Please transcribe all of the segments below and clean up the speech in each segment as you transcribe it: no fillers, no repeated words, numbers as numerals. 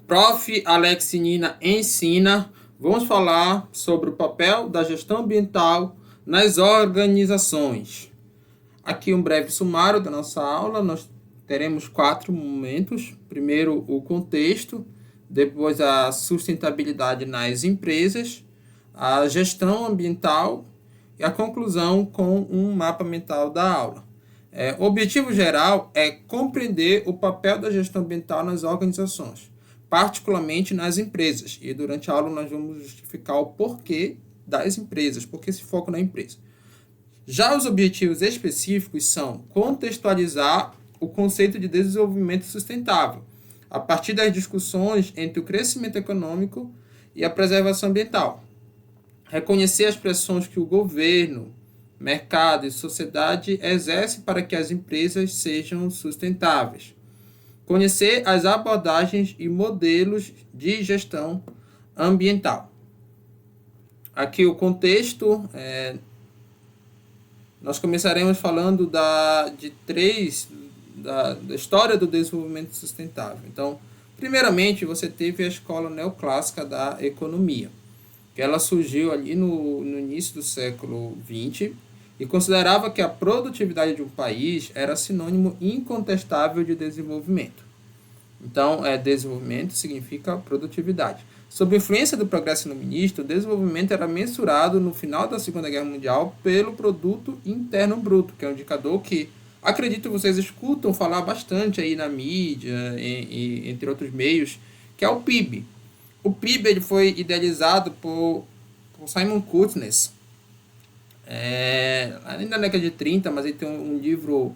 Prof. Alex Nina ensina. Vamos falar sobre o papel da gestão ambiental nas organizações. Aqui um breve sumário da nossa aula. Nós teremos 4 momentos. Primeiro, o contexto, depois a sustentabilidade nas empresas, a gestão ambiental e a conclusão com um mapa mental da aula. O objetivo geral é compreender o papel da gestão ambiental nas organizações, particularmente nas empresas. E durante a aula nós vamos justificar o porquê das empresas, por que esse foco na empresa. Já os objetivos específicos são contextualizar o conceito de desenvolvimento sustentável, a partir das discussões entre o crescimento econômico e a preservação ambiental. Reconhecer as pressões que o governo, mercado e sociedade exercem para que as empresas sejam sustentáveis. Conhecer as abordagens e modelos de gestão ambiental. Aqui o contexto, nós começaremos falando da história do desenvolvimento sustentável. Então, primeiramente, você teve a escola neoclássica da economia, que ela surgiu ali no início do século XX e considerava que a produtividade de um país era sinônimo incontestável de desenvolvimento. Então, desenvolvimento significa produtividade. Sob a influência do progresso iluminista, o desenvolvimento era mensurado no final da Segunda Guerra Mundial pelo Produto Interno Bruto, que é um indicador que, acredito, vocês escutam falar bastante aí na mídia, entre outros meios, que é o PIB. O PIB ele foi idealizado por Simon Kuznets, ainda na década de 30, mas ele tem um livro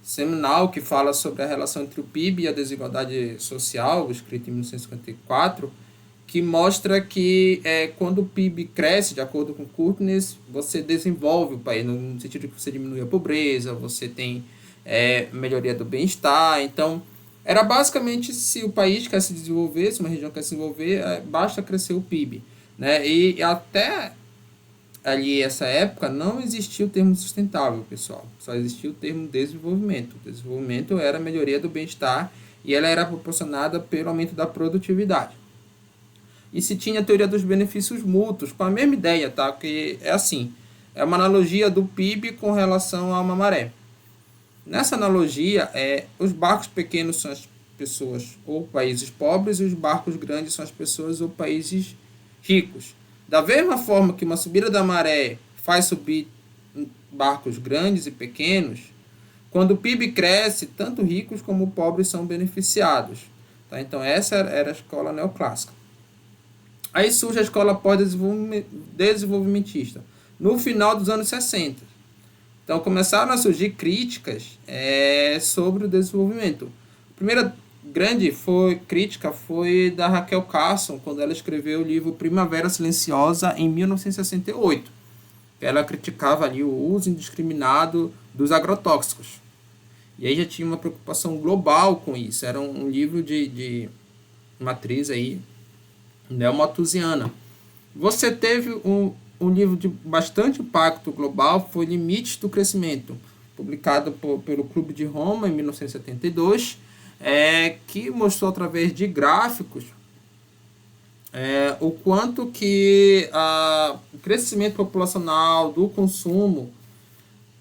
seminal que fala sobre a relação entre o PIB e a desigualdade social, escrito em 1954, que mostra que quando o PIB cresce, de acordo com Kuznets, você desenvolve o país, no sentido de que você diminui a pobreza, você tem melhoria do bem-estar. Então, era basicamente, se o país quer se desenvolver, se uma região quer se desenvolver, basta crescer o PIB. Né? E até ali, essa época, não existia o termo sustentável, pessoal. Só existia o termo desenvolvimento. O desenvolvimento era a melhoria do bem-estar e ela era proporcionada pelo aumento da produtividade. E se tinha a teoria dos benefícios mútuos, com a mesma ideia, tá? Que é assim, é uma analogia do PIB com relação a uma maré. Nessa analogia, os barcos pequenos são as pessoas ou países pobres e os barcos grandes são as pessoas ou países ricos. Da mesma forma que uma subida da maré faz subir barcos grandes e pequenos, quando o PIB cresce, tanto ricos como pobres são beneficiados. Tá? Então, essa era a escola neoclássica. Aí surge a escola pós-desenvolvimentista, no final dos anos 60. Então, começaram a surgir críticas sobre o desenvolvimento. A primeira grande crítica foi da Raquel Carson, quando ela escreveu o livro Primavera Silenciosa, em 1968. Ela criticava ali o uso indiscriminado dos agrotóxicos. E aí já tinha uma preocupação global com isso. Era um livro de matriz aí neomalthusiana. Você teve um livro de bastante impacto global, foi Limites do Crescimento, publicado pelo Clube de Roma em 1972, que mostrou através de gráficos o quanto que o crescimento populacional do consumo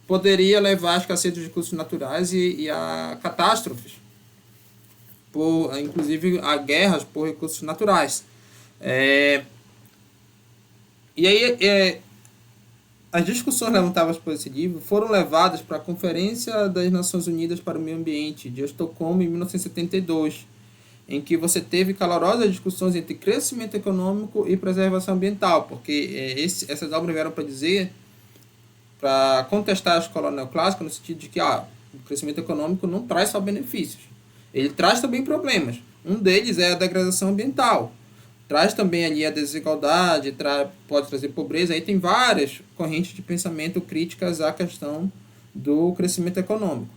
poderia levar à escassez dos recursos naturais e a catástrofes, inclusive a guerras por recursos naturais. E aí as discussões levantadas por esse livro foram levadas para a Conferência das Nações Unidas para o Meio Ambiente de Estocolmo em 1972, em que você teve calorosas discussões entre crescimento econômico e preservação ambiental, porque essas obras vieram para contestar a escola neoclássica no sentido de que o crescimento econômico não traz só benefícios, ele traz também problemas. Um deles é a degradação ambiental. Traz também ali a desigualdade, pode trazer pobreza. Aí tem várias correntes de pensamento críticas à questão do crescimento econômico.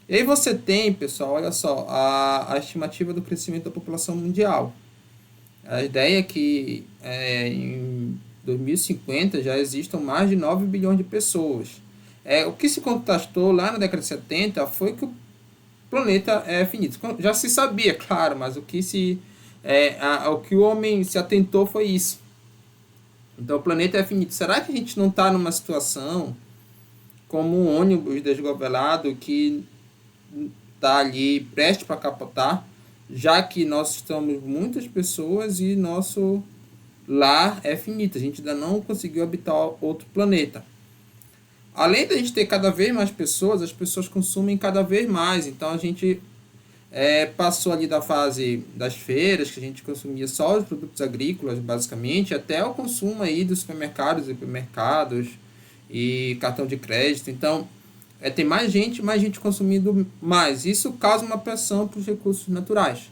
E aí você tem, pessoal, olha só, a estimativa do crescimento da população mundial. A ideia é que em 2050 já existam mais de 9 bilhões de pessoas. O que se contestou lá na década de 70 foi que o planeta é finito. Já se sabia, claro, mas o que se O que o homem se atentou foi isso. Então o planeta é finito. Será que a gente não está numa situação como um ônibus desgovernado que está ali prestes para capotar, já que nós estamos muitas pessoas e nosso lar é finito, a gente ainda não conseguiu habitar outro planeta. Além da gente ter cada vez mais pessoas, as pessoas consumem cada vez mais, então a gente passou ali da fase das feiras, que a gente consumia só os produtos agrícolas, basicamente, até o consumo aí dos supermercados, hipermercados e cartão de crédito. Então, tem mais gente consumindo mais. Isso causa uma pressão para os recursos naturais.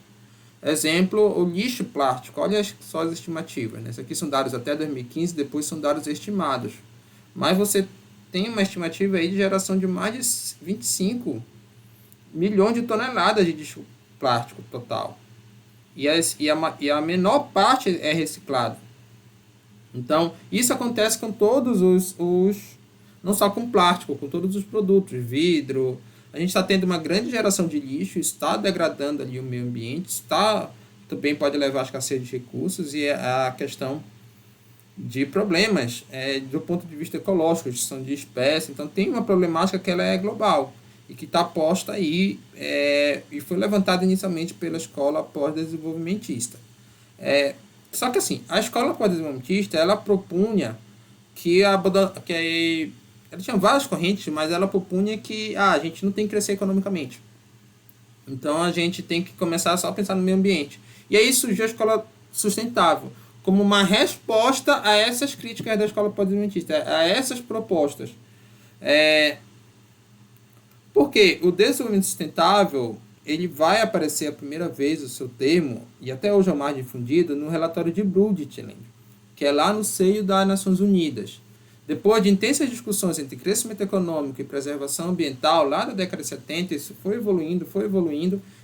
Exemplo, o lixo plástico. Olha só as estimativas. Né? Isso aqui são dados até 2015, depois são dados estimados. Mas você tem uma estimativa aí de geração de mais de 25 milhões de toneladas de lixo plástico total. E a menor parte é reciclado. Então, isso acontece com todos não só com plástico, com todos os produtos, vidro. A gente está tendo uma grande geração de lixo, está degradando ali o meio ambiente, também pode levar à escassez de recursos e a questão de problemas do ponto de vista ecológico, extinção de espécies. Então, tem uma problemática que ela é global e que está posta aí e foi levantada inicialmente pela escola pós-desenvolvimentista. Só que assim, a escola pós-desenvolvimentista, ela propunha ela tinha várias correntes, mas ela propunha que a gente não tem que crescer economicamente. Então a gente tem que começar só a pensar no meio ambiente. E aí surgiu a escola sustentável, como uma resposta a essas críticas da escola pós-desenvolvimentista, a essas propostas. Porque o desenvolvimento sustentável, ele vai aparecer a primeira vez, o seu termo, e até hoje é o mais difundido, no relatório de Brundtland, que é lá no seio das Nações Unidas. Depois de intensas discussões entre crescimento econômico e preservação ambiental, lá da década de 70, isso foi evoluindo.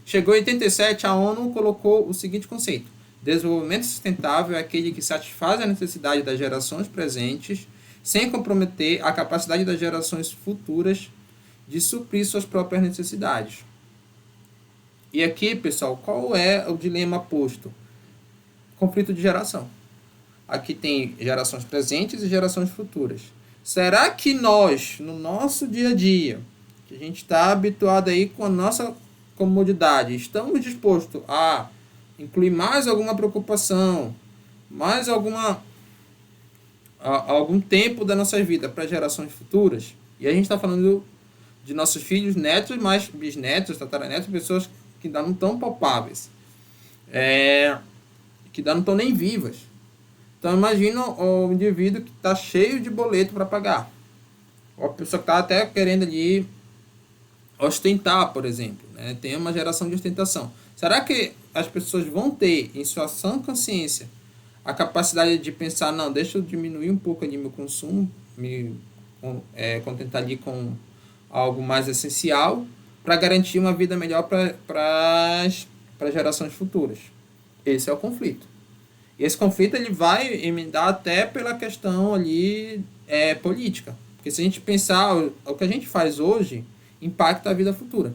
Chegou em 87, a ONU colocou o seguinte conceito: desenvolvimento sustentável é aquele que satisfaz a necessidade das gerações presentes, sem comprometer a capacidade das gerações futuras de suprir suas próprias necessidades. E aqui, pessoal, qual é o dilema posto? Conflito de geração. Aqui tem gerações presentes e gerações futuras. Será que nós, no nosso dia a dia, que a gente está habituado aí com a nossa comodidade, estamos dispostos a incluir mais alguma preocupação, mais algum tempo da nossa vida para gerações futuras? E a gente está falando de nossos filhos, netos, mais bisnetos, tataranetos, pessoas que ainda não estão palpáveis, que ainda não estão nem vivas. Então imagina o indivíduo que está cheio de boleto para pagar. Ou a pessoa que está até querendo ali ostentar, por exemplo. Né? Tem uma geração de ostentação. Será que as pessoas vão ter, em sua sã consciência, a capacidade de pensar, não, deixa eu diminuir um pouco ali meu consumo, me contentar ali com algo mais essencial, para garantir uma vida melhor para as gerações futuras? Esse é o conflito. E esse conflito ele vai emendar até pela questão ali política. Porque se a gente pensar, o que a gente faz hoje impacta a vida futura.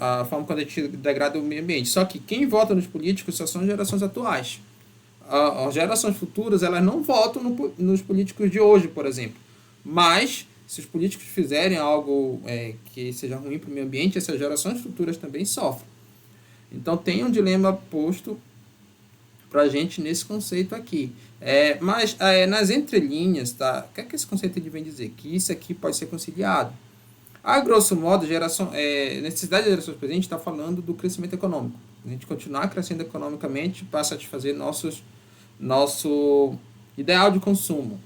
A forma como a gente degrada o meio ambiente. Só que quem vota nos políticos só são as gerações atuais. As gerações futuras elas não votam nos políticos de hoje, por exemplo. Mas, se os políticos fizerem algo que seja ruim para o meio ambiente, essas gerações futuras também sofrem. Então tem um dilema posto para a gente nesse conceito aqui. Mas nas entrelinhas, tá? O que é que esse conceito ele vem dizer? Que isso aqui pode ser conciliado. A grosso modo, necessidade de gerações presentes está falando do crescimento econômico. A gente continuar crescendo economicamente para satisfazer nosso ideal de consumo.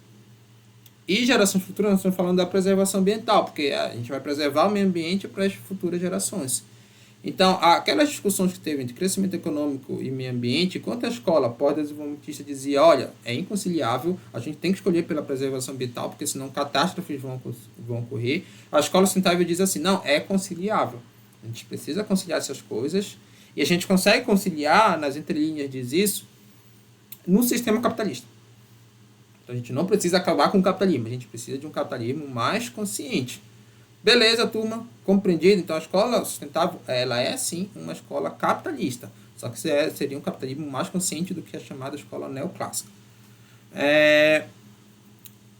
E gerações futuras, nós estamos falando da preservação ambiental, porque a gente vai preservar o meio ambiente para as futuras gerações. Então, aquelas discussões que teve entre crescimento econômico e meio ambiente, enquanto a escola pós-desenvolvimentista dizia, olha, é inconciliável, a gente tem que escolher pela preservação ambiental, porque senão catástrofes vão ocorrer, a escola sustentável diz assim, não, é conciliável. A gente precisa conciliar essas coisas, e a gente consegue conciliar, nas entrelinhas diz isso, no sistema capitalista. Então, a gente não precisa acabar com o capitalismo, a gente precisa de um capitalismo mais consciente. Beleza, turma, compreendido. Então a escola sustentável, ela é sim uma escola capitalista. Só que seria um capitalismo mais consciente do que a chamada escola neoclássica.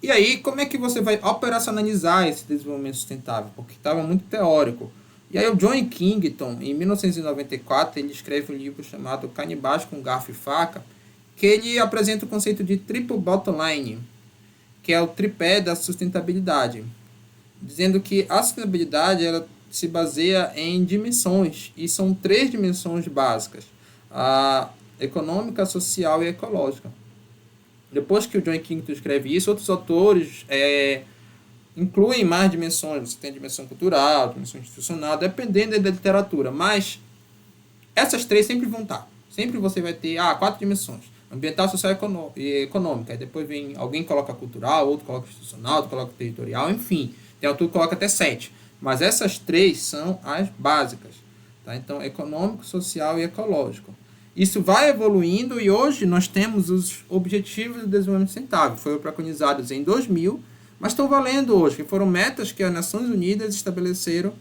E aí, como é que você vai operacionalizar esse desenvolvimento sustentável? Porque estava muito teórico. E aí o John Kington, em 1994, ele escreve um livro chamado Canibais com Garfo e Faca, que ele apresenta o conceito de triple bottom line, que é o tripé da sustentabilidade, dizendo que a sustentabilidade ela se baseia em dimensões, e são 3 dimensões básicas: a econômica, social e ecológica. Depois que o John Kington escreve isso, outros autores incluem mais dimensões. Você tem a dimensão cultural, a dimensão institucional, dependendo da literatura. Mas essas 3 sempre vão estar. Sempre você vai ter 4 dimensões: ambiental, social e econômica. Aí depois vem alguém coloca cultural, outro coloca institucional, outro coloca territorial, enfim. Tem autor que coloca até 7. Mas essas 3 são as básicas. Tá? Então, econômico, social e ecológico. Isso vai evoluindo e hoje nós temos os Objetivos de Desenvolvimento Sustentável. Foram preconizados em 2000, mas estão valendo hoje, que foram metas que as Nações Unidas estabeleceram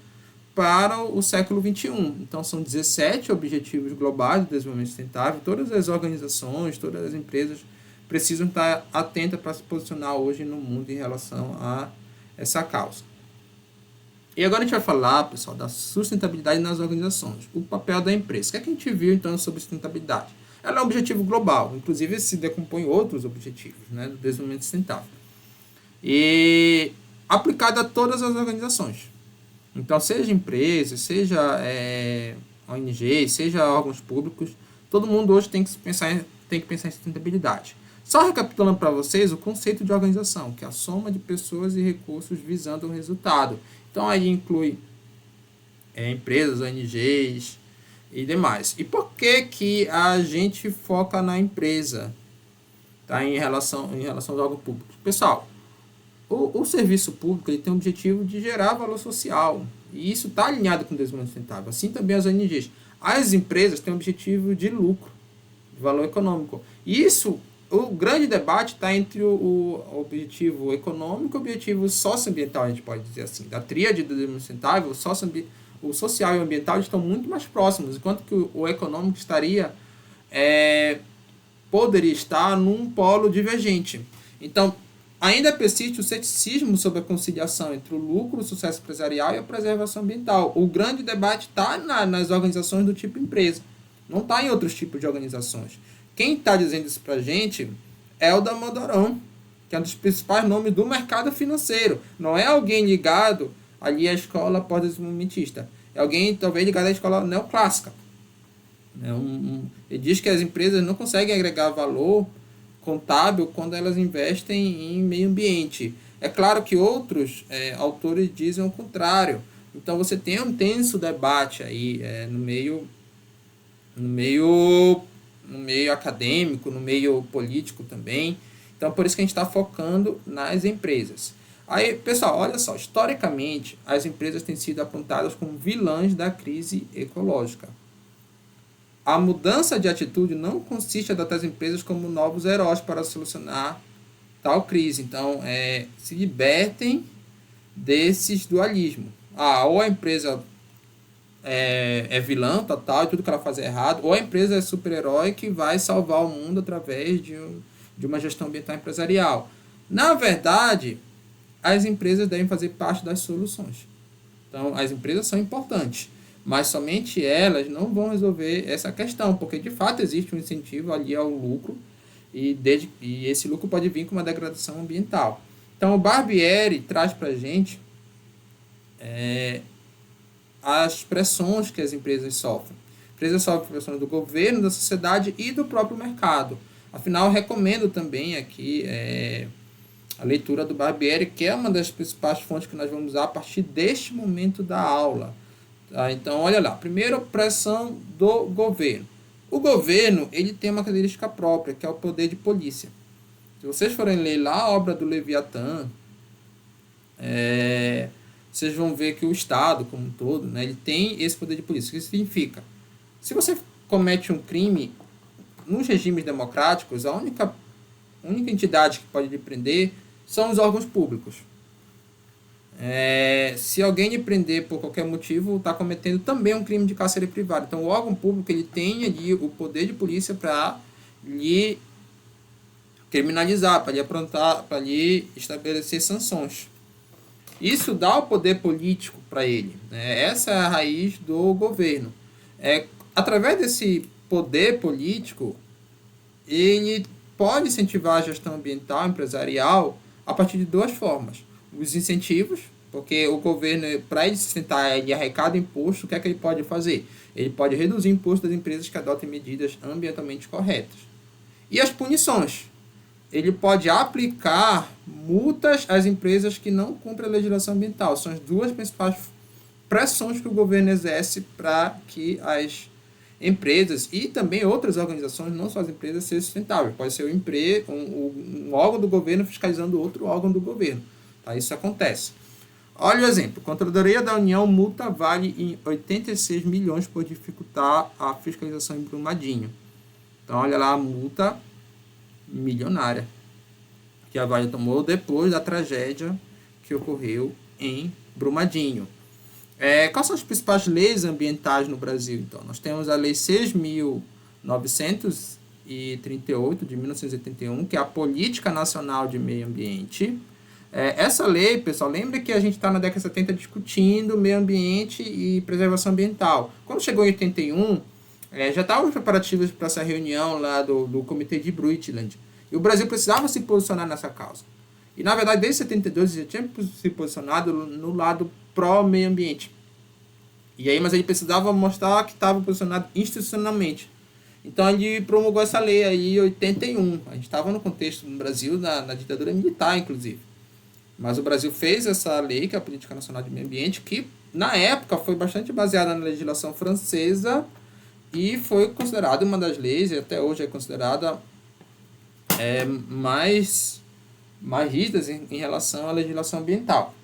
para o século XXI. Então, são 17 Objetivos Globais de Desenvolvimento Sustentável. Todas as organizações, todas as empresas precisam estar atentas para se posicionar hoje no mundo em relação a essa causa. E agora a gente vai falar, pessoal, da sustentabilidade nas organizações, o papel da empresa. O que é que a gente viu, então, sobre sustentabilidade? Ela é um objetivo global, inclusive se decompõe em outros objetivos, né, do desenvolvimento sustentável. E aplicada a todas as organizações. Então, seja empresas, seja ONG, seja órgãos públicos, todo mundo hoje tem que pensar em sustentabilidade. Só recapitulando para vocês o conceito de organização, que é a soma de pessoas e recursos visando um resultado. Então, aí inclui empresas, ONGs e demais. E por que a gente foca na empresa, tá? em relação aos órgãos públicos? Pessoal, o serviço público ele tem o objetivo de gerar valor social. E isso está alinhado com o desenvolvimento sustentável. Assim também as ONGs. As empresas têm o objetivo de lucro, de valor econômico. E o grande debate está entre o objetivo econômico e o objetivo socioambiental, a gente pode dizer assim. Da tríade do desenvolvimento sustentável, o social e o ambiental estão muito mais próximos, enquanto que o econômico poderia estar num polo divergente. Então, ainda persiste o ceticismo sobre a conciliação entre o lucro, o sucesso empresarial e a preservação ambiental. O grande debate está nas organizações do tipo empresa, não está em outros tipos de organizações. Quem está dizendo isso para a gente é o Damodaran, que é um dos principais nomes do mercado financeiro. Não é alguém ligado ali à escola pós-desenvolvimentista. É alguém talvez ligado à escola neoclássica. Ele diz que as empresas não conseguem agregar valor contábil quando elas investem em meio ambiente. É claro que outros autores dizem o contrário. Então você tem um tenso debate aí no meio acadêmico, no meio político também. Então, por isso que a gente está focando nas empresas. Aí, pessoal, olha só, historicamente, as empresas têm sido apontadas como vilãs da crise ecológica. A mudança de atitude não consiste em adotar as empresas como novos heróis para solucionar tal crise. Então, se libertem desses dualismos. Ou a empresa é vilã total e tudo que ela faz é errado, ou a empresa é super-herói que vai salvar o mundo através de uma gestão ambiental empresarial. Na verdade, as empresas devem fazer parte das soluções. Então, as empresas são importantes, mas somente elas não vão resolver essa questão, porque de fato existe um incentivo ali ao lucro, e esse lucro pode vir com uma degradação ambiental. Então, o Barbieri traz para a gente as pressões que as empresas sofrem. As empresas sofrem pressões do governo, da sociedade e do próprio mercado. Afinal, recomendo também aqui a leitura do Barbieri, que é uma das principais fontes que nós vamos usar a partir deste momento da aula. Tá? Então, olha lá. Primeiro, pressão do governo. O governo ele tem uma característica própria, que é o poder de polícia. Se vocês forem ler lá a obra do Leviatã, vocês vão ver que o Estado, como um todo, né, ele tem esse poder de polícia. O que significa? Se você comete um crime, nos regimes democráticos, a única entidade que pode lhe prender são os órgãos públicos. Se alguém lhe prender por qualquer motivo, está cometendo também um crime de cárcere privado. Então, o órgão público ele tem ali o poder de polícia para lhe criminalizar, para lhe aprontar, para lhe estabelecer sanções. Isso dá o poder político para ele, né? Essa é a raiz do governo. Através desse poder político, ele pode incentivar a gestão ambiental empresarial a partir de duas formas. Os incentivos, porque o governo, para ele sustentar, ele arrecada imposto, o que é que ele pode fazer? Ele pode reduzir o imposto das empresas que adotem medidas ambientalmente corretas. E as punições. Ele pode aplicar multas às empresas que não cumprem a legislação ambiental. São as duas principais pressões que o governo exerce para que as empresas e também outras organizações, não só as empresas, sejam sustentáveis. Pode ser um órgão do governo fiscalizando outro órgão do governo. Tá? Isso acontece. Olha o exemplo. Controladoria da União multa Vale em 86 milhões por dificultar a fiscalização em Brumadinho. Então, olha lá a multa milionária que a Vale tomou depois da tragédia que ocorreu em Brumadinho. Quais são as principais leis ambientais no Brasil? Então, nós temos a Lei 6.938, de 1981, que é a Política Nacional de Meio Ambiente. Essa lei, pessoal, lembra que a gente está na década de 70 discutindo meio ambiente e preservação ambiental. Quando chegou em 81, já estavam os preparativos para essa reunião lá do Comitê de Brundtland. E o Brasil precisava se posicionar nessa causa. E, na verdade, desde 72, ele já tinha se posicionado no lado pró-meio ambiente. E aí, mas ele precisava mostrar que estava posicionado institucionalmente. Então, ele promulgou essa lei aí em 81. A gente estava no contexto no Brasil, na ditadura militar, inclusive. Mas o Brasil fez essa lei, que é a Política Nacional de Meio Ambiente, que, na época, foi bastante baseada na legislação francesa e foi considerada uma das leis, e até hoje é considerada mais rígidas em relação à legislação ambiental.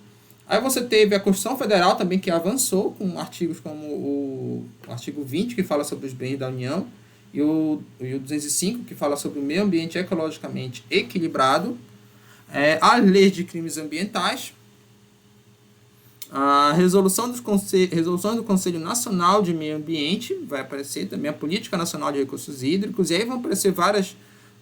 Aí você teve a Constituição Federal também, que avançou com artigos como o artigo 20, que fala sobre os bens da União, e o 205, que fala sobre o meio ambiente ecologicamente equilibrado. As leis de crimes ambientais, a resoluções do Conselho Nacional de Meio Ambiente, vai aparecer também a Política Nacional de Recursos Hídricos, e aí vão aparecer várias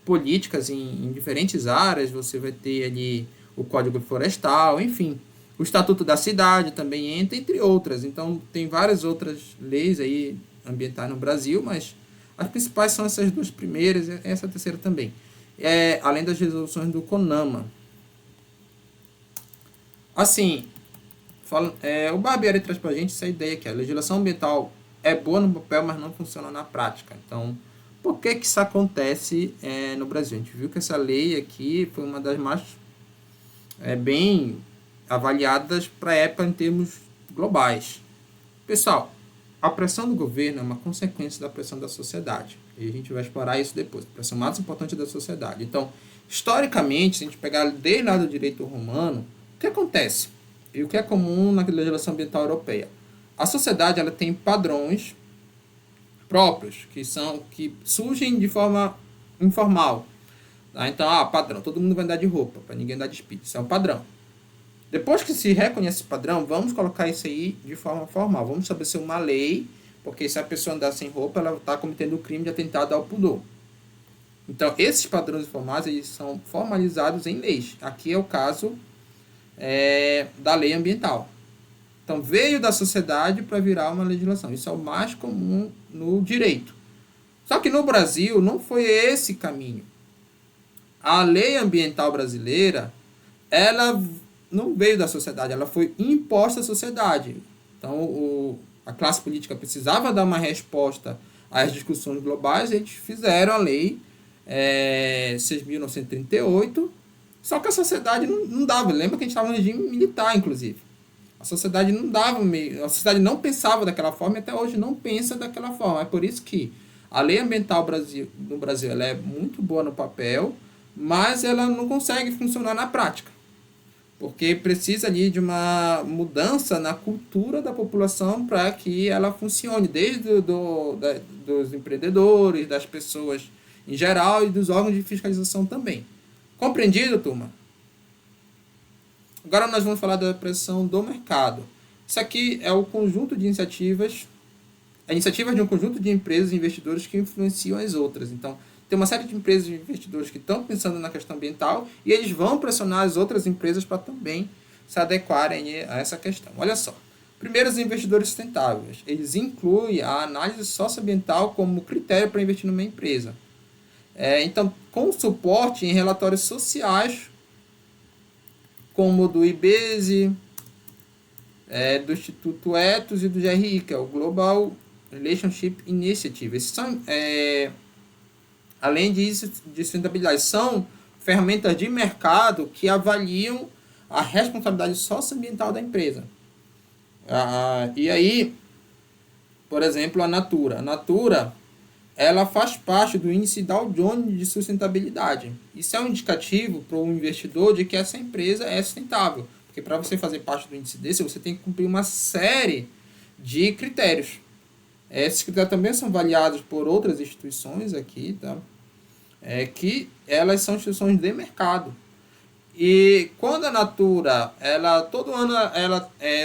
políticas em diferentes áreas. Você vai ter ali o Código Florestal, enfim. O Estatuto da Cidade também entra, entre outras. Então, tem várias outras leis aí ambientais no Brasil, mas as principais são essas duas primeiras e essa terceira também. Além das resoluções do CONAMA. Assim, o Barbieri traz pra gente essa ideia que a legislação ambiental é boa no papel, mas não funciona na prática. Então, por que isso acontece no Brasil? A gente viu que essa lei aqui foi uma das mais bem avaliadas para a época em termos globais. Pessoal, a pressão do governo é uma consequência da pressão da sociedade. E a gente vai explorar isso depois. A pressão mais importante da sociedade. Então, historicamente, se a gente pegar desde lá do direito romano, o que acontece? E o que é comum na legislação ambiental europeia? A sociedade ela tem padrões próprios, que surgem de forma informal. Tá? Então, padrão, todo mundo vai andar de roupa, para ninguém andar de espírito. Isso é um padrão. Depois que se reconhece esse padrão, vamos colocar isso aí de forma formal. Vamos estabelecer uma lei, porque se a pessoa andar sem roupa, ela está cometendo o crime de atentado ao pudor. Então, esses padrões informais eles são formalizados em leis. Aqui é o caso da lei ambiental. Então, veio da sociedade para virar uma legislação. Isso é o mais comum no direito. Só que no Brasil não foi esse caminho. A lei ambiental brasileira, ela não veio da sociedade, ela foi imposta à sociedade. Então, a classe política precisava dar uma resposta às discussões globais, eles fizeram a lei 6.938, só que a sociedade não dava. Lembra que a gente estava no regime militar, inclusive. A sociedade não dava, a sociedade não pensava daquela forma e até hoje não pensa daquela forma. É por isso que a lei ambiental no Brasil ela é muito boa no papel, mas ela não consegue funcionar na prática. Porque precisa ali de uma mudança na cultura da população para que ela funcione, desde dos empreendedores, das pessoas em geral e dos órgãos de fiscalização também. Compreendido, turma? Agora nós vamos falar da pressão do mercado. Isso aqui é o conjunto de iniciativas, a iniciativa de um conjunto de empresas e investidores que influenciam as outras. Então, tem uma série de empresas e investidores que estão pensando na questão ambiental e eles vão pressionar as outras empresas para também se adequarem a essa questão. Olha só. Primeiro, os investidores sustentáveis. Eles incluem a análise socioambiental como critério para investir numa empresa. Então, com suporte em relatórios sociais, como o do IBESE, do Instituto Ethos e do GRI, que é o Global Relationship Initiative. Esses são, além disso, de sustentabilidade, são ferramentas de mercado que avaliam a responsabilidade socioambiental da empresa. E aí, por exemplo, a Natura. A Natura, ela faz parte do índice Dow Jones de sustentabilidade. Isso é um indicativo para o investidor de que essa empresa é sustentável. Porque para você fazer parte do índice desse, você tem que cumprir uma série de critérios. Esses critérios também são avaliados por outras instituições aqui, tá? Que elas são instituições de mercado. E quando a Natura, todo ano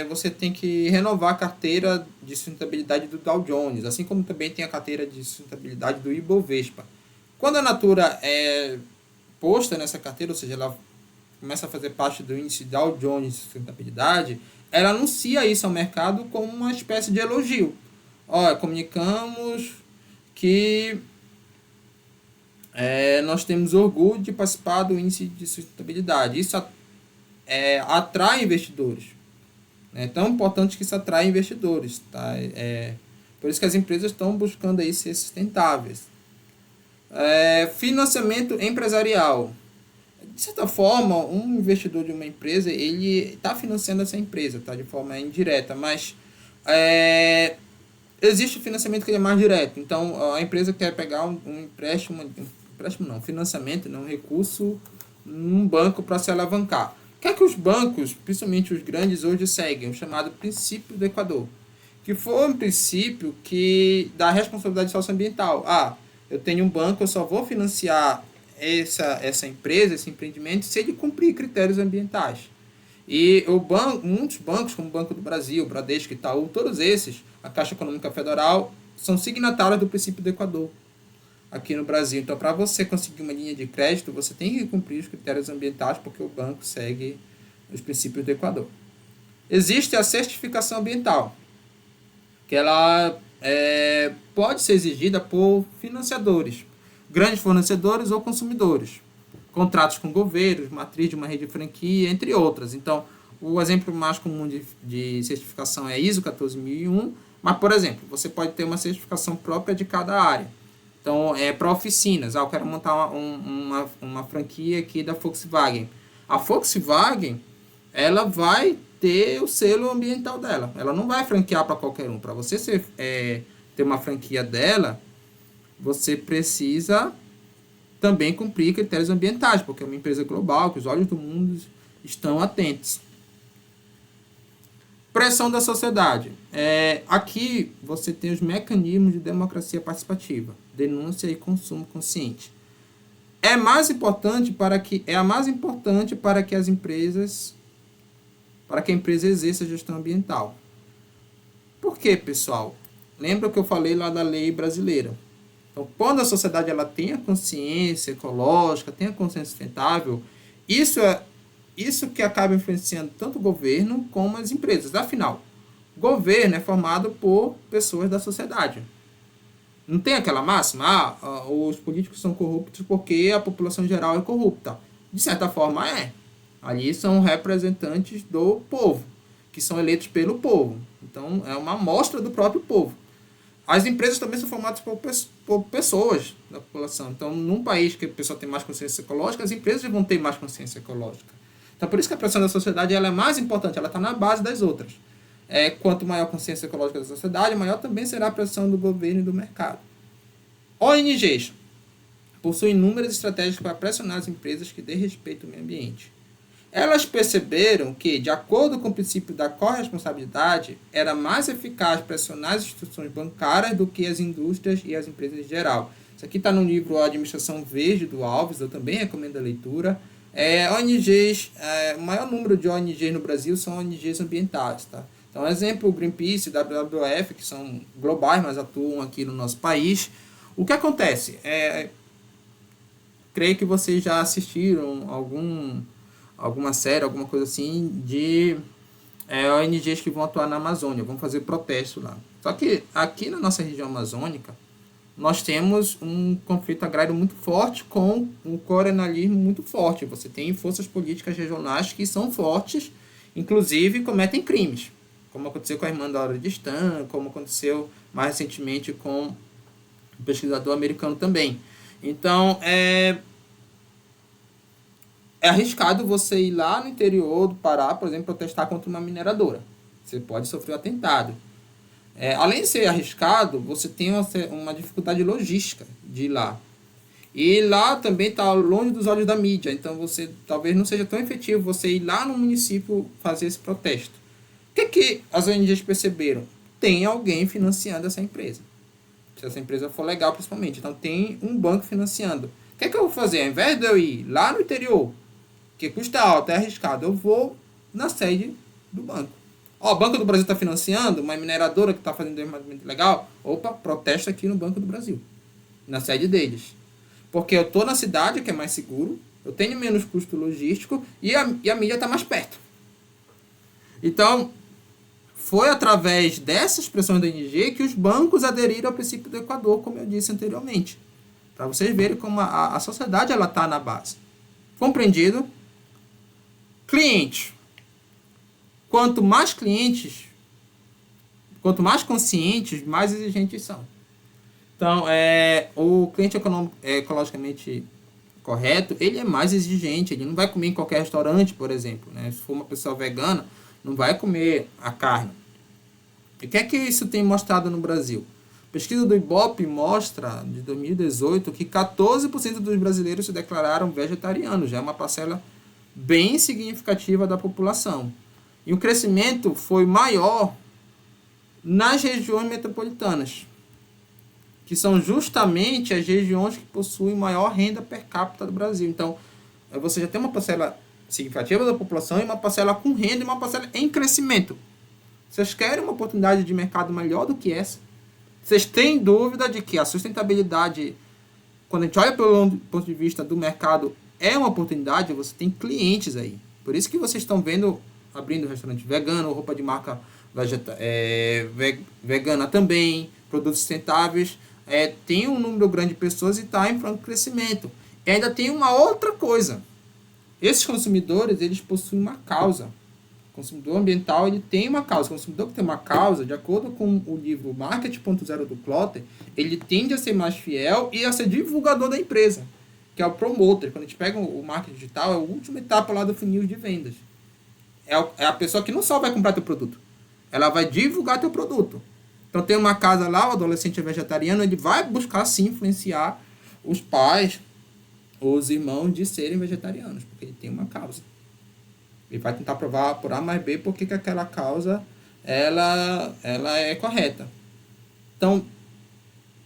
você tem que renovar a carteira de sustentabilidade do Dow Jones, assim como também tem a carteira de sustentabilidade do Ibovespa. Quando a Natura é posta nessa carteira, ou seja, ela começa a fazer parte do índice Dow Jones de sustentabilidade, ela anuncia isso ao mercado como uma espécie de elogio. Comunicamos que nós temos orgulho de participar do índice de sustentabilidade. Isso atrai investidores. É tão importante que isso atrai investidores. Tá? Por isso que as empresas estão buscando aí ser sustentáveis. Financiamento empresarial. De certa forma, um investidor de uma empresa, ele está financiando essa empresa, tá? De forma indireta, mas existe financiamento que é mais direto. Então, a empresa quer pegar um financiamento, um recurso num banco para se alavancar. O que é que os bancos, principalmente os grandes, hoje seguem? O chamado princípio do Equador, que foi um princípio que dá responsabilidade socioambiental. Eu tenho um banco, eu só vou financiar essa empresa, esse empreendimento, se ele cumprir critérios ambientais. E muitos bancos, como o Banco do Brasil, Bradesco, Itaú, todos esses, a Caixa Econômica Federal, são signatários do princípio do Equador aqui no Brasil. Então, para você conseguir uma linha de crédito, você tem que cumprir os critérios ambientais, porque o banco segue os princípios do Equador. Existe a certificação ambiental, que ela pode ser exigida por financiadores, grandes fornecedores ou consumidores, contratos com governos, matriz de uma rede de franquia, entre outras. Então, o exemplo mais comum de certificação é a ISO 14001, mas, por exemplo, você pode ter uma certificação própria de cada área. Então, para oficinas. Eu quero montar uma franquia aqui da Volkswagen. A Volkswagen, ela vai ter o selo ambiental dela. Ela não vai franquear para qualquer um. Para você ter uma franquia dela, você precisa também cumprir critérios ambientais, porque é uma empresa global, que os olhos do mundo estão atentos. Pressão da sociedade. Aqui você tem os mecanismos de democracia participativa, denúncia e consumo consciente. É a mais importante para que a empresa exerça a gestão ambiental. Por quê, pessoal? Lembra que eu falei lá da lei brasileira? Então, quando a sociedade ela tem a consciência ecológica, tem a consciência sustentável, isso que acaba influenciando tanto o governo como as empresas. Afinal, o governo é formado por pessoas da sociedade. Não tem aquela máxima, os políticos são corruptos porque a população geral é corrupta. De certa forma, ali são representantes do povo, que são eleitos pelo povo. Então, é uma amostra do próprio povo. As empresas também são formadas por pessoas da população. Então, num país que a pessoa tem mais consciência ecológica, as empresas vão ter mais consciência ecológica. Então, por isso que a pressão da sociedade ela é mais importante, ela está na base das outras. Quanto maior a consciência ecológica da sociedade, maior também será a pressão do governo e do mercado. ONGs possuem inúmeras estratégias para pressionar as empresas que dêem respeito ao meio ambiente. Elas perceberam que, de acordo com o princípio da corresponsabilidade, era mais eficaz pressionar as instituições bancárias do que as indústrias e as empresas em geral. Isso aqui está no livro A Administração Verde, do Alves, eu também recomendo a leitura. ONGs, o maior número de ONGs no Brasil são ONGs ambientais, tá? Então, exemplo, Greenpeace, WWF, que são globais, mas atuam aqui no nosso país. O que acontece? Creio que vocês já assistiram alguma série, alguma coisa assim, de ONGs que vão atuar na Amazônia, vão fazer protesto lá. Só que aqui na nossa região amazônica, nós temos um conflito agrário muito forte com um coronelismo muito forte. Você tem forças políticas regionais que são fortes, inclusive cometem crimes, como aconteceu com a irmã da Hora de Stan, como aconteceu mais recentemente com um pesquisador americano também. Então, é arriscado você ir lá no interior do Pará, por exemplo, protestar contra uma mineradora. Você pode sofrer um atentado. Além de ser arriscado, você tem uma dificuldade logística de ir lá. E lá também está longe dos olhos da mídia, então você talvez não seja tão efetivo você ir lá no município fazer esse protesto. O que as ONGs perceberam? Tem alguém financiando essa empresa. Se essa empresa for legal, principalmente. Então tem um banco financiando. O que eu vou fazer? Ao invés de eu ir lá no interior, que custa alto, é arriscado, eu vou na sede do banco. O Banco do Brasil está financiando uma mineradora que está fazendo desenvolvimento legal. Opa, protesto aqui no Banco do Brasil, na sede deles. Porque eu estou na cidade, que é mais seguro, eu tenho menos custo logístico e a mídia está mais perto. Então, foi através dessas pressões da ONG que os bancos aderiram ao princípio do Equador, como eu disse anteriormente. Para vocês verem como a sociedade está na base. Compreendido? Cliente. Quanto mais clientes, quanto mais conscientes, mais exigentes são. Então, o cliente ecologicamente correto, ele é mais exigente. Ele não vai comer em qualquer restaurante, por exemplo, né? Se for uma pessoa vegana, não vai comer a carne. E o que é que isso tem mostrado no Brasil? A pesquisa do Ibope mostra, de 2018, que 14% dos brasileiros se declararam vegetarianos. Já é uma parcela bem significativa da população. E o crescimento foi maior nas regiões metropolitanas, que são justamente as regiões que possuem maior renda per capita do Brasil. Então, você já tem uma parcela significativa da população e uma parcela com renda e uma parcela em crescimento. Vocês querem uma oportunidade de mercado melhor do que essa? Vocês têm dúvida de que a sustentabilidade, quando a gente olha pelo ponto de vista do mercado, é uma oportunidade? Você tem clientes aí. Por isso que vocês estão vendo abrindo restaurante vegano, roupa de marca vegana também, produtos sustentáveis. Tem um número grande de pessoas e está em franco crescimento. E ainda tem uma outra coisa. Esses consumidores, eles possuem uma causa. O consumidor ambiental, ele tem uma causa. O consumidor que tem uma causa, de acordo com o livro Marketing 1.0 do Klotter, ele tende a ser mais fiel e a ser divulgador da empresa, que é o promoter. Quando a gente pega o marketing digital, é a última etapa lá do funil de vendas. É a pessoa que não só vai comprar teu produto, ela vai divulgar teu produto. Então tem uma casa lá, o adolescente é vegetariano, ele vai buscar sim influenciar os pais, os irmãos de serem vegetarianos, porque ele tem uma causa. Ele vai tentar provar por A mais B porque que aquela causa ela é correta. Então,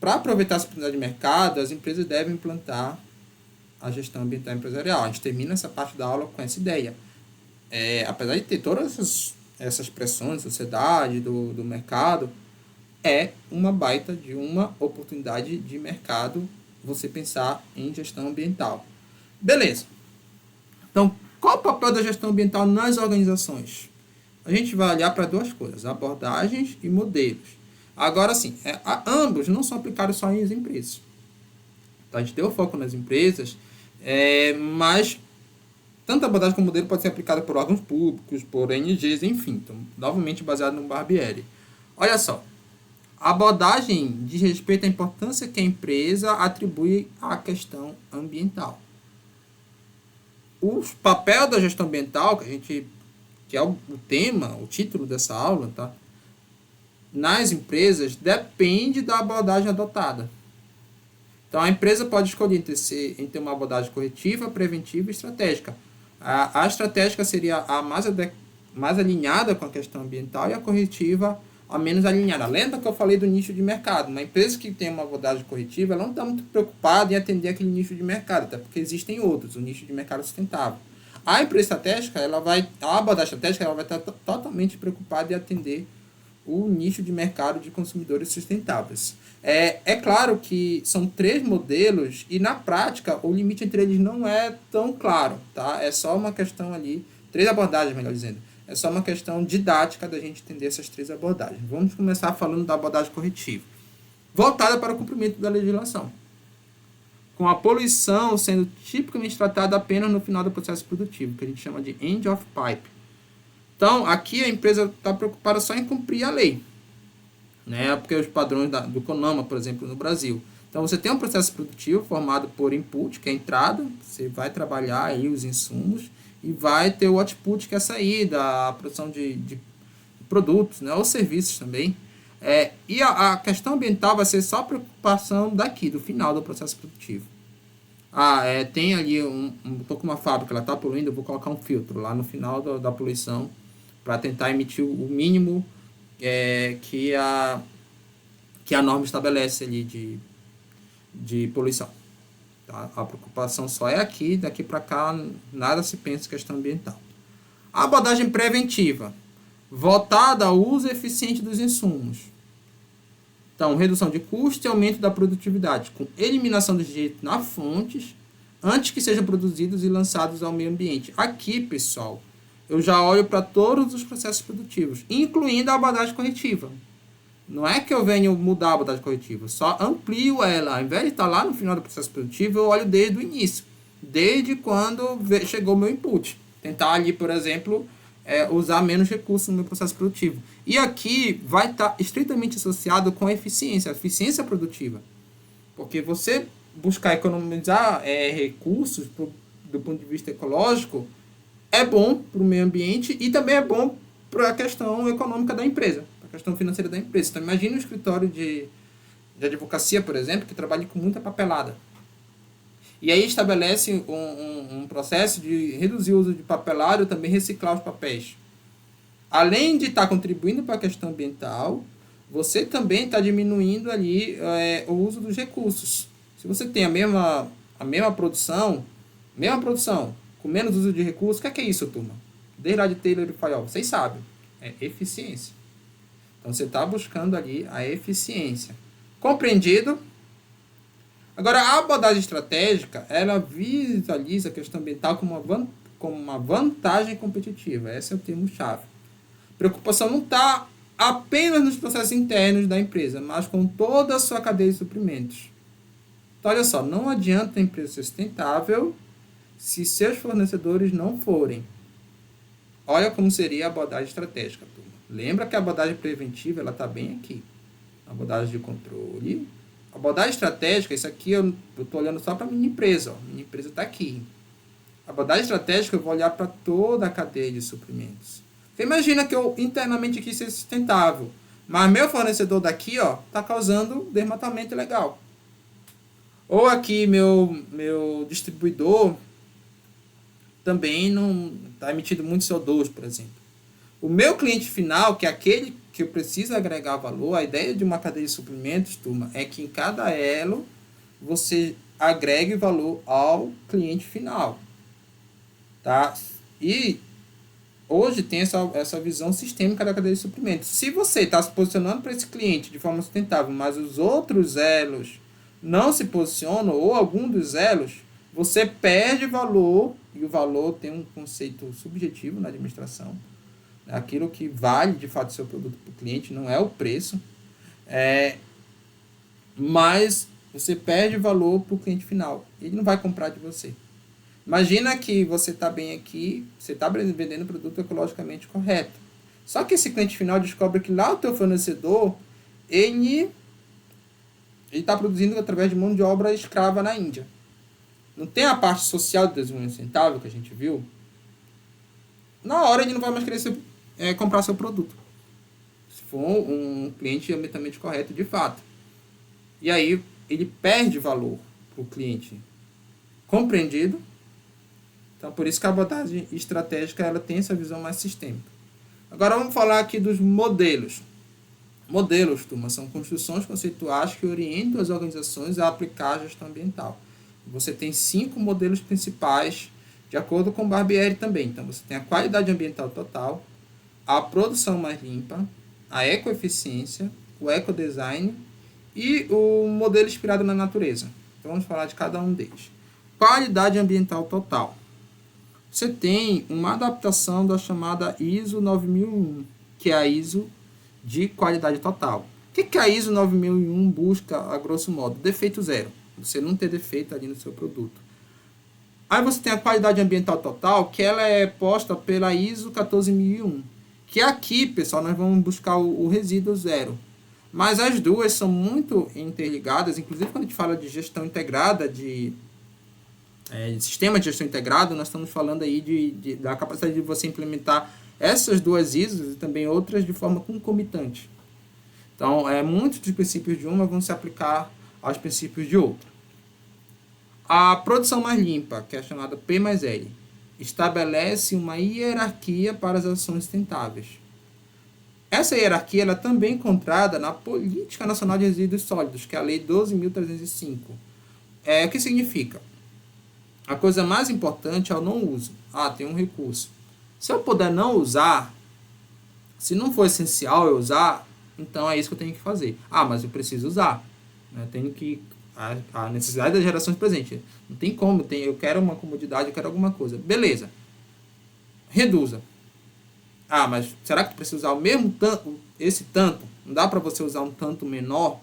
para aproveitar essa oportunidade de mercado, as empresas devem implantar a gestão ambiental empresarial. A gente termina essa parte da aula com essa ideia. Apesar de ter todas essas pressões da sociedade, do mercado, é uma baita de uma oportunidade de mercado você pensar em gestão ambiental. Beleza. Então, qual o papel da gestão ambiental nas organizações? A gente vai olhar para duas coisas, abordagens e modelos. Agora sim, ambos não são aplicados só em empresas. Então, a gente deu foco nas empresas, mas tanto a abordagem como o modelo pode ser aplicada por órgãos públicos, por ONGs, enfim. Então, novamente baseado no Barbieri. Olha só, a abordagem diz respeito à importância que a empresa atribui à questão ambiental. O papel da gestão ambiental, que é o tema, o título dessa aula, tá? Nas empresas, depende da abordagem adotada. Então, a empresa pode escolher entre uma abordagem corretiva, preventiva e estratégica. A estratégica seria a mais alinhada com a questão ambiental e a corretiva a menos alinhada. Lembra que eu falei do nicho de mercado? Uma empresa que tem uma abordagem corretiva, ela não está muito preocupada em atender aquele nicho de mercado, até porque existem outros, o nicho de mercado sustentável. A empresa estratégica, a abordagem estratégica, ela vai estar totalmente preocupada em atender o nicho de mercado de consumidores sustentáveis. É claro que são 3 modelos e, na prática, o limite entre eles não é tão claro, tá? É só uma questão ali, 3 abordagens, melhor dizendo. É só uma questão didática da gente entender essas 3 abordagens. Vamos começar falando da abordagem corretiva, voltada para o cumprimento da legislação, com a poluição sendo tipicamente tratada apenas no final do processo produtivo, que a gente chama de end of pipe. Então, aqui a empresa está preocupada só em cumprir a lei, né? Porque os padrões do CONAMA, por exemplo, no Brasil. Então, você tem um processo produtivo formado por input, que é a entrada, você vai trabalhar aí os insumos, e vai ter o output, que é a saída, a produção de produtos, né? Ou serviços também. E a questão ambiental vai ser só preocupação daqui, do final do processo produtivo. Tem ali, tô com uma fábrica, ela está poluindo, eu vou colocar um filtro lá no final da poluição, para tentar emitir o mínimo que a norma estabelece ali de poluição. Tá? A preocupação só é aqui, daqui para cá nada se pensa em questão ambiental. A abordagem preventiva, voltada ao uso eficiente dos insumos. Então, redução de custo e aumento da produtividade, com eliminação dos rejeitos nas fontes, antes que sejam produzidos e lançados ao meio ambiente. Aqui, pessoal, eu já olho para todos os processos produtivos, incluindo a abordagem corretiva. Não é que eu venho mudar a abordagem corretiva, só amplio ela. Ao invés de estar lá no final do processo produtivo, eu olho desde o início, desde quando chegou o meu input. Tentar ali, por exemplo, usar menos recursos no meu processo produtivo. E aqui vai estar estritamente associado com a eficiência produtiva. Porque você buscar economizar recursos do ponto de vista ecológico é bom para o meio ambiente e também é bom para a questão econômica da empresa, para a questão financeira da empresa. Então, imagine um escritório de advocacia, por exemplo, que trabalha com muita papelada. E aí estabelece um processo de reduzir o uso de papelado e também reciclar os papéis. Além de estar contribuindo para a questão ambiental, você também está diminuindo ali o uso dos recursos. Se você tem a mesma produção, com menos uso de recursos, o que é isso, turma? Desde lá de Taylor e Fayol, vocês sabem, é eficiência. Então, você está buscando ali a eficiência. Compreendido? Agora, a abordagem estratégica, ela visualiza a questão ambiental como uma vantagem competitiva. Esse é o termo-chave. Preocupação não está apenas nos processos internos da empresa, mas com toda a sua cadeia de suprimentos. Então, olha só, não adianta a empresa ser sustentável se seus fornecedores não forem. Olha como seria a abordagem estratégica, turma. Lembra que a abordagem preventiva está bem aqui. A abordagem de controle. A abordagem estratégica, isso aqui eu estou olhando só para a minha empresa. Minha empresa está aqui. A abordagem estratégica eu vou olhar para toda a cadeia de suprimentos. Você imagina que eu internamente aqui seja sustentável, mas meu fornecedor daqui está causando desmatamento ilegal. Ou aqui meu distribuidor também não está emitindo muito CO2, por exemplo. O meu cliente final, que é aquele que eu preciso agregar valor, a ideia de uma cadeia de suprimentos, turma, é que em cada elo você agregue valor ao cliente final. Tá? E hoje tem essa visão sistêmica da cadeia de suprimentos. Se você está se posicionando para esse cliente de forma sustentável, mas os outros elos não se posicionam, ou algum dos elos, você perde valor, e o valor tem um conceito subjetivo na administração. Aquilo que vale de fato o seu produto para o cliente não é o preço, mas você perde valor para o cliente final. Ele não vai comprar de você. Imagina que você está bem aqui, você está vendendo produto ecologicamente correto. Só que esse cliente final descobre que lá o teu fornecedor, ele está produzindo através de mão de obra escrava na Índia. Não tem a parte social do desenvolvimento sustentável que a gente viu? Na hora ele não vai mais querer comprar seu produto. Se for um cliente ambientalmente correto de fato. E aí ele perde valor para o cliente. Compreendido? Então, por isso que a abordagem estratégica ela tem essa visão mais sistêmica. Agora, vamos falar aqui dos modelos. Modelos, turma, são construções conceituais que orientam as organizações a aplicar a gestão ambiental. Você tem 5 modelos principais, de acordo com o Barbieri também. Então, você tem a qualidade ambiental total, a produção mais limpa, a ecoeficiência, o ecodesign e o modelo inspirado na natureza. Então, vamos falar de cada um deles. Qualidade ambiental total. Você tem uma adaptação da chamada ISO 9001, que é a ISO de qualidade total. O que a ISO 9001 busca, a grosso modo? Defeito zero. Você não ter defeito ali no seu produto. Aí você tem a qualidade ambiental total, que ela é posta pela ISO 14001. Que aqui, pessoal, nós vamos buscar o resíduo zero. Mas as duas são muito interligadas, inclusive quando a gente fala de gestão integrada, de sistema de gestão integrado, nós estamos falando aí da capacidade de você implementar essas duas ISOs e também outras de forma concomitante. Então, muitos dos princípios de uma vão se aplicar aos princípios de outra. A produção mais limpa, que é chamada P mais L, estabelece uma hierarquia para as ações sustentáveis. Essa hierarquia ela é também encontrada na Política Nacional de Resíduos Sólidos, que é a Lei 12.305. O que significa? A coisa mais importante é o não uso. Tem um recurso. Se eu puder não usar, se não for essencial eu usar, então é isso que eu tenho que fazer. Mas eu preciso usar. Eu tenho que... A necessidade das gerações presentes. Não tem como. Eu quero uma comodidade, eu quero alguma coisa. Beleza. Reduza. Mas será que tu precisa usar o mesmo tanto, esse tanto? Não dá para você usar um tanto menor?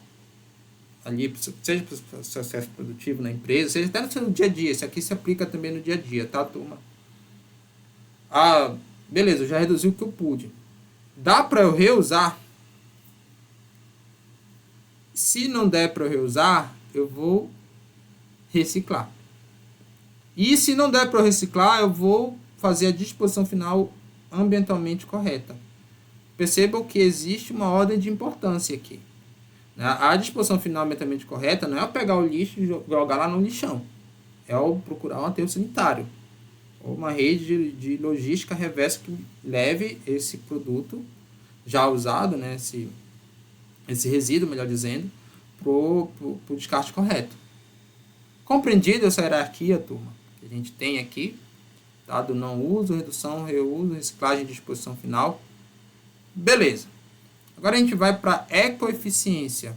Ali, seja para o processo produtivo na empresa, seja até no seu dia a dia. Isso aqui se aplica também no dia a dia, tá, turma? Beleza, eu já reduzi o que eu pude. Dá para eu reusar? Se não der para eu reusar, eu vou reciclar. E se não der para eu reciclar, eu vou fazer a disposição final ambientalmente correta. Percebam que existe uma ordem de importância aqui. A disposição final ambientalmente correta não é eu pegar o lixo e jogar lá no lixão. É eu procurar um aterro sanitário. Ou uma rede de logística reversa que leve esse produto já usado, né, esse resíduo, melhor dizendo, para o descarte correto. Compreendida essa hierarquia, turma, que a gente tem aqui, tá, do não uso, redução, reuso, reciclagem e disposição final. Beleza. Agora a gente vai para ecoeficiência.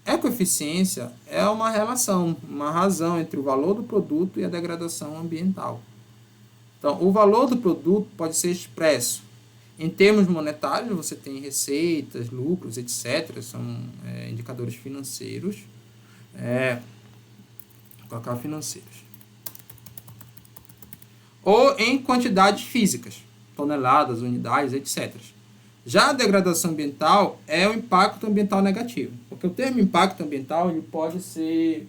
Ecoeficiência é uma relação, uma razão entre o valor do produto e a degradação ambiental. Então, o valor do produto pode ser expresso em termos monetários, você tem receitas, lucros, etc. São indicadores financeiros. Vou colocar financeiros. Ou em quantidades físicas, toneladas, unidades, etc. Já a degradação ambiental é o impacto ambiental negativo. Porque o termo impacto ambiental ele pode ser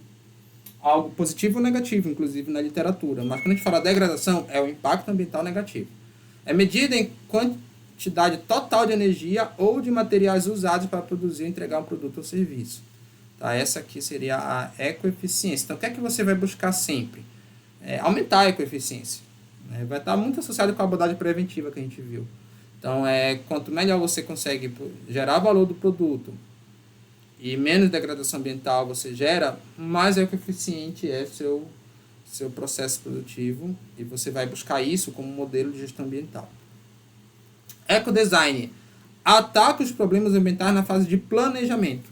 algo positivo ou negativo, inclusive na literatura. Mas quando a gente fala degradação, é o impacto ambiental negativo. É medida em quantidade total de energia ou de materiais usados para produzir ou entregar um produto ou serviço. Tá? Essa aqui seria a ecoeficiência. Então, o que é que você vai buscar sempre? Aumentar a ecoeficiência. Vai estar muito associado com a abordagem preventiva que a gente viu. Então, quanto melhor você consegue gerar valor do produto e menos degradação ambiental você gera, mais ecoeficiente é seu processo produtivo e você vai buscar isso como modelo de gestão ambiental. Ecodesign ataca os problemas ambientais na fase de planejamento.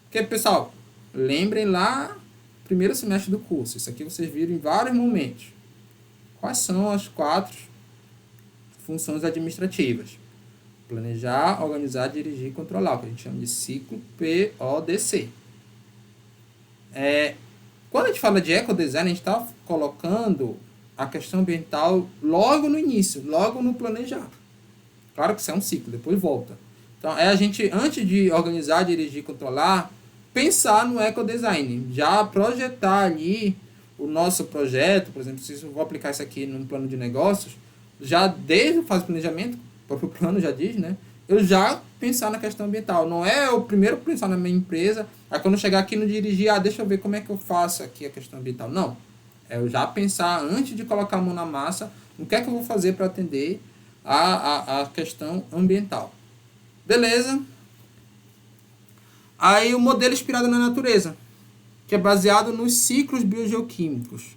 Porque, pessoal, lembrem lá primeiro semestre do curso, isso aqui vocês viram em vários momentos. Quais são as 4 funções administrativas? Planejar, organizar, dirigir e controlar, o que a gente chama de ciclo PODC. Quando a gente fala de ecodesign, a gente está colocando a questão ambiental logo no início, logo no planejar. Claro que isso é um ciclo, depois volta. Então, a gente, antes de organizar, dirigir e controlar, pensar no ecodesign, já projetar ali o nosso projeto, por exemplo, se eu vou aplicar isso aqui num plano de negócios, já desde a fase de planejamento, o próprio plano já diz, né? Eu já pensar na questão ambiental. Não é o primeiro pensar na minha empresa, aí quando eu chegar aqui no dirigir, deixa eu ver como é que eu faço aqui a questão ambiental. Não. É eu já pensar, antes de colocar a mão na massa, o que é que eu vou fazer para atender a questão ambiental. Beleza? Aí o modelo inspirado na natureza, que é baseado nos ciclos biogeoquímicos.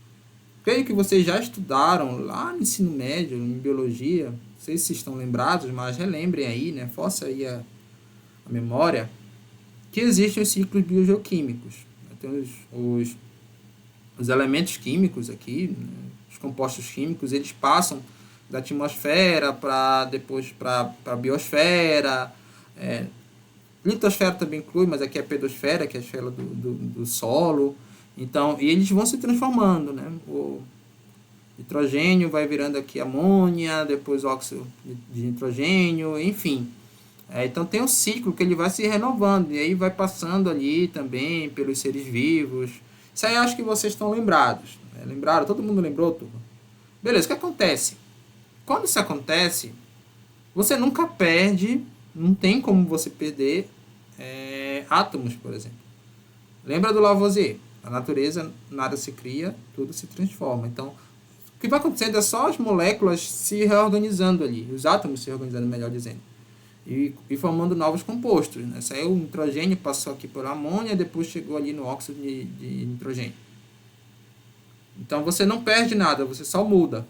Creio que vocês já estudaram lá no ensino médio, em biologia, não sei se estão lembrados, mas relembrem aí, né? Força aí a memória, que existem os ciclos biogeoquímicos. Tem os elementos químicos aqui, né? Os compostos químicos, eles passam da atmosfera para depois para a biosfera. Litosfera também inclui, mas aqui é a pedosfera, que é a esfera do solo. Então, e eles vão se transformando, né? O nitrogênio vai virando aqui amônia, depois óxido de nitrogênio, enfim. Então tem um ciclo que ele vai se renovando, e aí vai passando ali também pelos seres vivos. Isso aí eu acho que vocês estão lembrados. Né? Lembraram? Todo mundo lembrou, turma? Beleza, o que acontece? Quando isso acontece, você nunca perde, não tem como você perder átomos, por exemplo. Lembra do Lavoisier? A natureza, nada se cria, tudo se transforma. Então, o que vai acontecendo é só as moléculas se reorganizando ali, os átomos se reorganizando, melhor dizendo, e formando novos compostos. Né? Saiu o nitrogênio, passou aqui por amônia, depois chegou ali no óxido de nitrogênio. Então, você não perde nada, você só muda.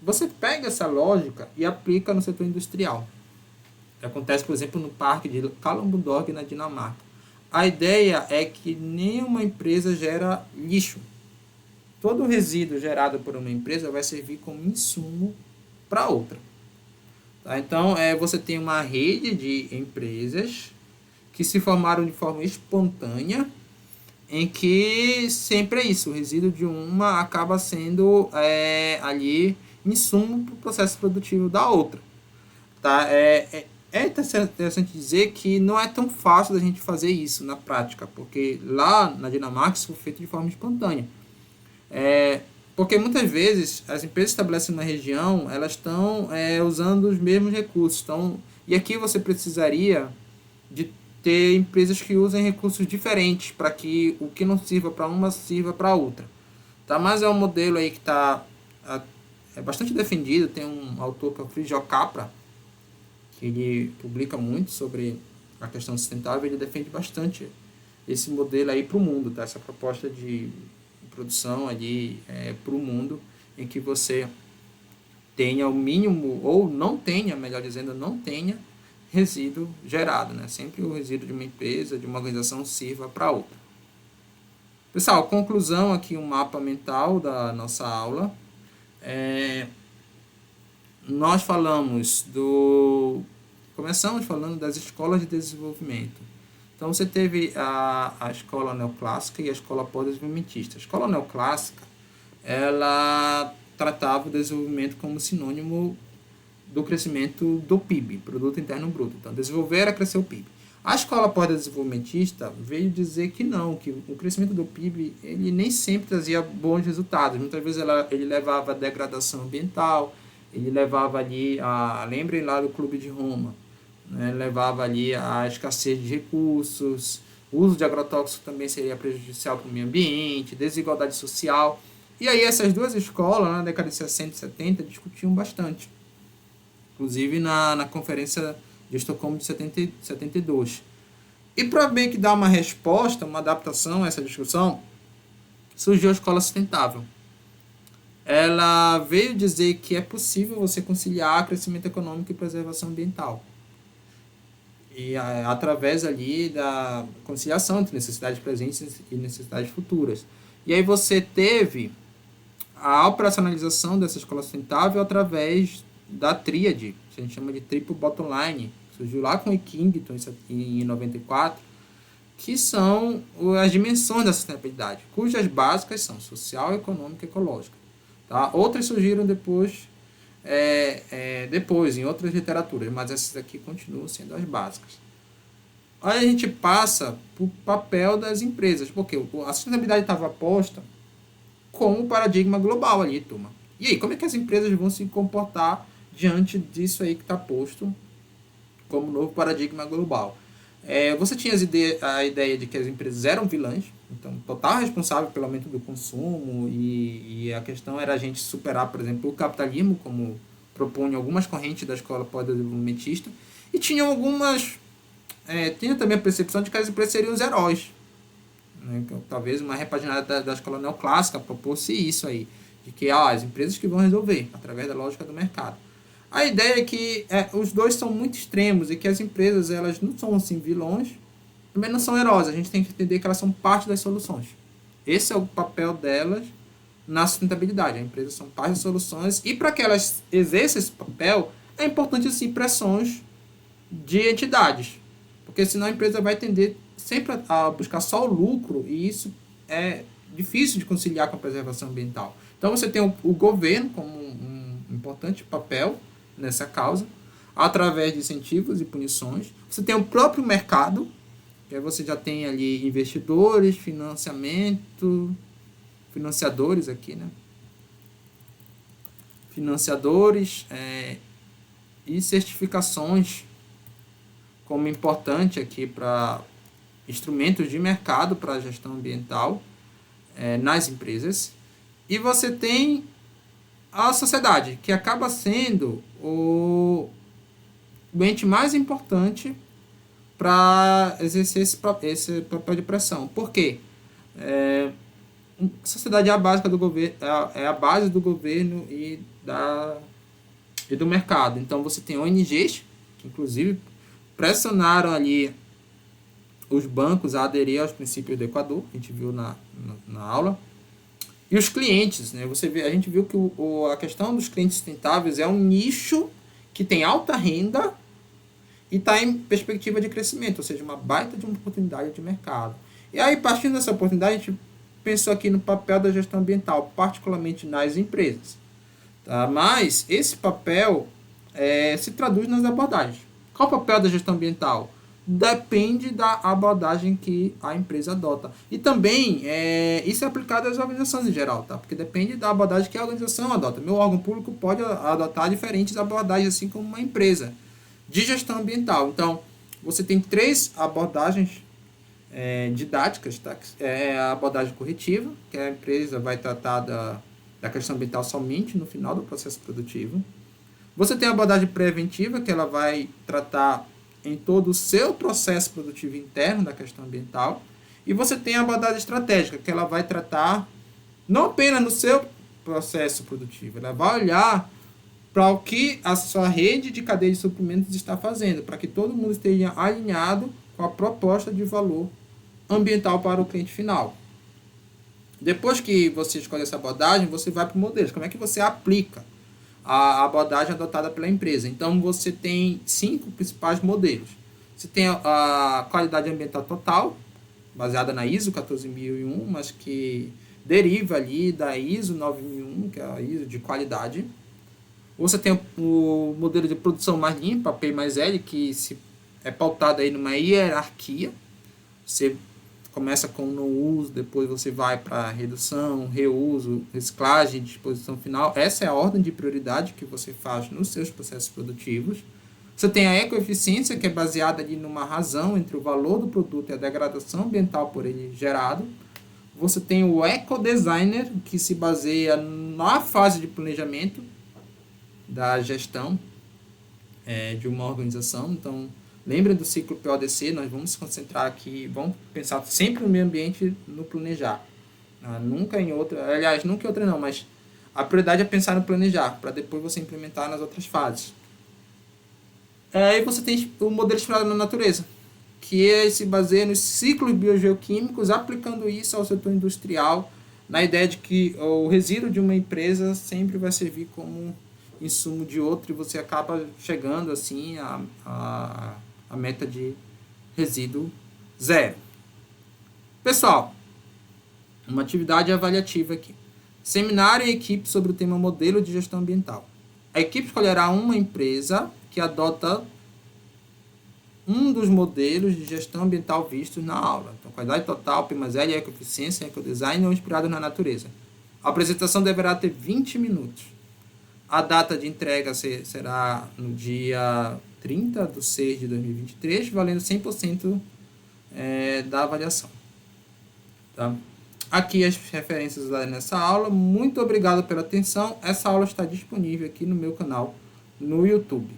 Você pega essa lógica e aplica no setor industrial. Acontece, por exemplo, no parque de Kalundborg, na Dinamarca. A ideia é que nenhuma empresa gera lixo. Todo resíduo gerado por uma empresa vai servir como insumo para outra. Tá? Então, você tem uma rede de empresas que se formaram de forma espontânea, em que sempre é isso, o resíduo de uma acaba sendo ali insumo para o processo produtivo da outra. Tá? É interessante dizer que não é tão fácil da gente fazer isso na prática, porque lá na Dinamarca isso foi feito de forma espontânea. Porque muitas vezes as empresas estabelecem na região, elas estão usando os mesmos recursos. E aqui você precisaria de ter empresas que usem recursos diferentes para que o que não sirva para uma sirva para outra. Tá? Mas é um modelo aí que é bastante defendido. Tem um autor que é o Frijo Capra, que ele publica muito sobre a questão sustentável. Ele defende bastante esse modelo aí para o mundo, tá? Essa proposta de produção ali para o mundo, em que você tenha o mínimo, ou não tenha, melhor dizendo, não tenha resíduo gerado, né? Sempre o resíduo de uma empresa, de uma organização sirva para outra. Pessoal, conclusão aqui, um mapa mental da nossa aula. Nós começamos falando das escolas de desenvolvimento. Então, você teve a escola neoclássica e a escola pós-desenvolvimentista. A escola neoclássica, ela tratava o desenvolvimento como sinônimo do crescimento do PIB, Produto Interno Bruto. Então, desenvolver era crescer o PIB. A escola pós-desenvolvimentista veio dizer que não, que o crescimento do PIB ele nem sempre trazia bons resultados. Muitas vezes ele levava a degradação ambiental, ele levava ali lembrem lá do Clube de Roma, né? Levava ali a escassez de recursos, o uso de agrotóxicos também seria prejudicial para o meio ambiente, desigualdade social. E aí essas duas escolas, na década de 60 e 70, discutiam bastante. Inclusive na conferência de Estocolmo de 72. E para bem que dar uma resposta, uma adaptação a essa discussão, surgiu a escola sustentável. Ela veio dizer que é possível você conciliar crescimento econômico e preservação ambiental. E através ali da conciliação entre necessidades presentes e necessidades futuras. E aí você teve a operacionalização dessa escola sustentável através da tríade, que a gente chama de triple bottom line, surgiu lá com o Kington em 94, que são as dimensões da sustentabilidade, cujas básicas são social, econômica e ecológica. Tá? Outras surgiram depois em outras literaturas, mas essas aqui continuam sendo as básicas. Aí a gente passa para o papel das empresas, porque a sustentabilidade estava posta como paradigma global ali, turma. E aí, como é que as empresas vão se comportar diante disso aí que está posto como novo paradigma global? Você tinha a ideia de que as empresas eram vilãs, então total responsável pelo aumento do consumo, e a questão era a gente superar, por exemplo, o capitalismo, como propunham algumas correntes da escola pós-desenvolvimentista, e tinham algumas tinha também a percepção de que as empresas seriam os heróis, né? Talvez uma repaginada da escola neoclássica propôs isso aí, de que as empresas que vão resolver, através da lógica do mercado. A ideia é que os dois são muito extremos e que as empresas elas não são assim vilões, também não são heróis. A gente tem que entender que elas são parte das soluções. Esse é o papel delas na sustentabilidade. As empresas são parte das soluções e para que elas exerçam esse papel, é importante assim pressões de entidades, porque senão a empresa vai tender sempre a buscar só o lucro e isso é difícil de conciliar com a preservação ambiental. Então você tem o governo como um importante papel nessa causa, através de incentivos e punições. Você tem o próprio mercado, que aí você já tem ali investidores, financiadores aqui, né? Financiadores e certificações como importante aqui para instrumentos de mercado para a gestão ambiental nas empresas. E você tem a sociedade, que acaba sendo o ente mais importante para exercer esse papel de pressão. Por quê? A sociedade é a base do governo, é a base do governo e do mercado. Então você tem ONGs, que inclusive pressionaram ali os bancos a aderir aos princípios do Equador, que a gente viu na aula. E os clientes, né? A gente viu que a questão dos clientes sustentáveis é um nicho que tem alta renda e está em perspectiva de crescimento, ou seja, uma baita de uma oportunidade de mercado. E aí, partindo dessa oportunidade, a gente pensou aqui no papel da gestão ambiental, particularmente nas empresas. Tá? Mas esse papel se traduz nas abordagens. Qual o papel da gestão ambiental? Depende da abordagem que a empresa adota. E também, isso é aplicado às organizações em geral, tá? Porque depende da abordagem que a organização adota. Meu órgão público pode adotar diferentes abordagens, assim como uma empresa de gestão ambiental. Então, você tem 3 abordagens didáticas, tá? A abordagem corretiva, que a empresa vai tratar da questão ambiental somente no final do processo produtivo. Você tem a abordagem preventiva, que ela vai tratar em todo o seu processo produtivo interno da questão ambiental. E você tem a abordagem estratégica, que ela vai tratar não apenas no seu processo produtivo, ela vai olhar para o que a sua rede de cadeia de suprimentos está fazendo, para que todo mundo esteja alinhado com a proposta de valor ambiental para o cliente final. Depois que você escolhe essa abordagem, você vai para o modelo. Como é que você aplica a abordagem adotada pela empresa? Então, você tem 5 principais modelos. Você tem a qualidade ambiental total, baseada na ISO 14001, mas que deriva ali da ISO 9001, que é a ISO de qualidade. Você tem o modelo de produção mais limpa, P mais L, que é pautado aí numa hierarquia. Você começa com não uso, depois você vai para redução, reuso, reciclagem, disposição final. Essa é a ordem de prioridade que você faz nos seus processos produtivos. Você tem a ecoeficiência, que é baseada ali numa razão entre o valor do produto e a degradação ambiental por ele gerado. Você tem o ecodesigner, que se baseia na fase de planejamento da gestão de uma organização. Então, lembra do ciclo PODC, nós vamos se concentrar aqui, vamos pensar sempre no meio ambiente, no planejar. Nunca em outra, aliás, nunca em outra não, mas a prioridade é pensar no planejar, para depois você implementar nas outras fases. Aí você tem o modelo inspirado na natureza, que se baseia nos ciclos biogeoquímicos, aplicando isso ao setor industrial, na ideia de que o resíduo de uma empresa sempre vai servir como insumo de outro, e você acaba chegando assim a meta de resíduo zero. Pessoal, uma atividade avaliativa aqui. Seminário em equipe sobre o tema modelo de gestão ambiental. A equipe escolherá uma empresa que adota um dos modelos de gestão ambiental vistos na aula. Então, qualidade total, P mais L, ecoeficiência, ecodesign ou inspirado na natureza. A apresentação deverá ter 20 minutos. A data de entrega será no dia 30/6/2023, valendo 100% da avaliação. Tá? Aqui as referências usadas nessa aula. Muito obrigado pela atenção. Essa aula está disponível aqui no meu canal no YouTube.